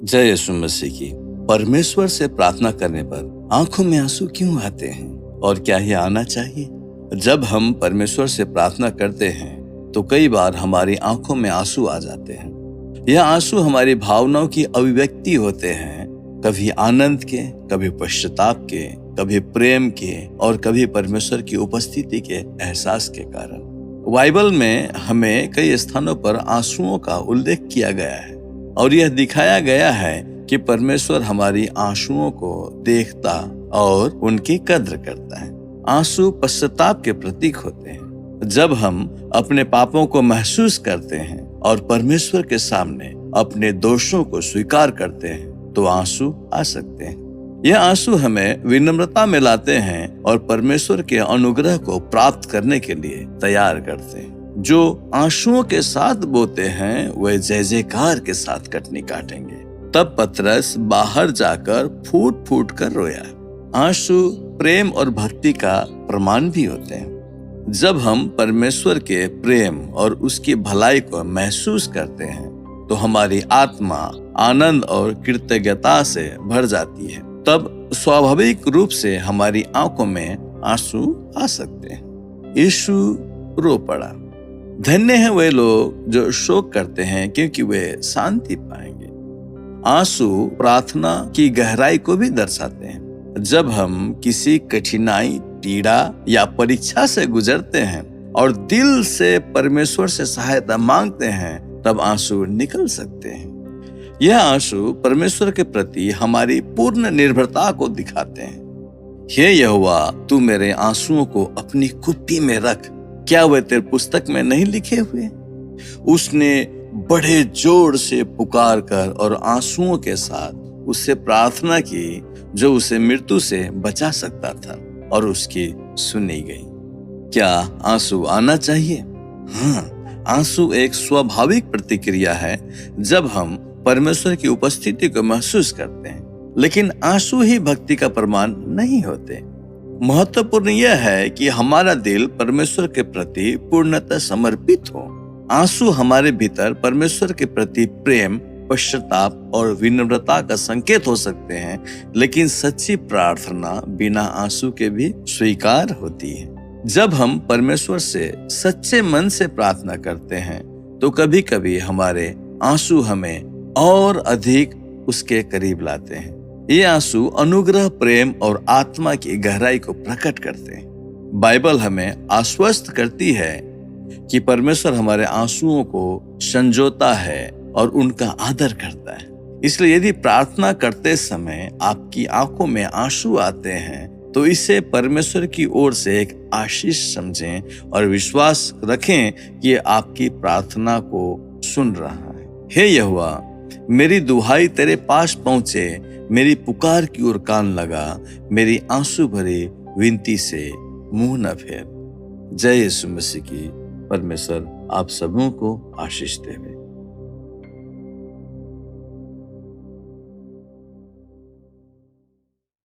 जय यीशु मसीह की। परमेश्वर से प्रार्थना करने पर आंखों में आंसू क्यों आते हैं और क्या ये आना चाहिए? जब हम परमेश्वर से प्रार्थना करते हैं तो कई बार हमारी आंखों में आंसू आ जाते हैं। यह आंसू हमारी भावनाओं की अभिव्यक्ति होते हैं, कभी आनंद के, कभी पश्चाताप के, कभी प्रेम के और कभी परमेश्वर की उपस्थिति के एहसास के कारण। बाइबल में हमें कई स्थानों पर आंसुओं का उल्लेख किया गया है और यह दिखाया गया है कि परमेश्वर हमारी आंसुओं को देखता और उनकी कद्र करता है। आंसू पश्चाताप के प्रतीक होते हैं। जब हम अपने पापों को महसूस करते हैं और परमेश्वर के सामने अपने दोषों को स्वीकार करते हैं तो आंसू आ सकते हैं। यह आंसू हमें विनम्रता में लाते हैं और परमेश्वर के अनुग्रह को प्राप्त करने के लिए तैयार करते हैं। जो आंसुओं के साथ बोते हैं वे जय जयकार के साथ कटनी काटेंगे। तब पतरस बाहर जाकर फूट फूट कर रोया। आंसू प्रेम और भक्ति का प्रमाण भी होते हैं। जब हम परमेश्वर के प्रेम और उसकी भलाई को महसूस करते हैं तो हमारी आत्मा आनंद और कृतज्ञता से भर जाती है। तब स्वाभाविक रूप से हमारी आंखों में आंसू आ सकते हैं। यीशु रो पड़ा। धन्य है वे लोग जो शोक करते हैं क्योंकि वे शांति पाएंगे। आंसू प्रार्थना की गहराई को भी दर्शाते हैं। जब हम किसी कठिनाई, पीड़ा या परीक्षा से गुजरते हैं और दिल से परमेश्वर से सहायता मांगते हैं तब आंसू निकल सकते हैं। यह आंसू परमेश्वर के प्रति हमारी पूर्ण निर्भरता को दिखाते हैं। हे यहोवा, तू मेरे आंसुओं को अपनी कुप्पी में रख। क्या वे तेरे पुस्तक में नहीं लिखे हुए? उसने बड़े जोर से पुकार कर और आंसुओं के साथ उससे प्रार्थना की जो उसे मृत्यु से बचा सकता था और उसकी सुनी गई। क्या आंसू आना चाहिए? हाँ, आंसू एक स्वाभाविक प्रतिक्रिया है जब हम परमेश्वर की उपस्थिति को महसूस करते हैं, लेकिन आंसू ही भक्ति का प्रमाण नहीं होते। महत्वपूर्ण यह है कि हमारा दिल परमेश्वर के प्रति पूर्णतः समर्पित हो। आंसू हमारे भीतर परमेश्वर के प्रति प्रेम, पश्चाताप और विनम्रता का संकेत हो सकते हैं, लेकिन सच्ची प्रार्थना बिना आंसू के भी स्वीकार होती है। जब हम परमेश्वर से सच्चे मन से प्रार्थना करते हैं तो कभी कभी हमारे आंसू हमें और अधिक उसके करीब लाते हैं। ये आंसू अनुग्रह, प्रेम और आत्मा की गहराई को प्रकट करते हैं। बाइबल हमें आश्वस्त करती है कि परमेश्वर हमारे आंसुओं को संजोता है और उनका आदर करता है। इसलिए यदि प्रार्थना करते समय आपकी आंखों में आंसू आते हैं तो इसे परमेश्वर की ओर से एक आशीष समझें और विश्वास रखें कि आपकी प्रार्थना को सुन रहा है। हे यहोवा, मेरी दुहाई तेरे पास पहुंचे, मेरी पुकार की ओर कान लगा, मेरी आंसू भरी विनती से मुंह न फेर। जय यीशु मसीह की। परमेश्वर आप सबों को आशीष देवे।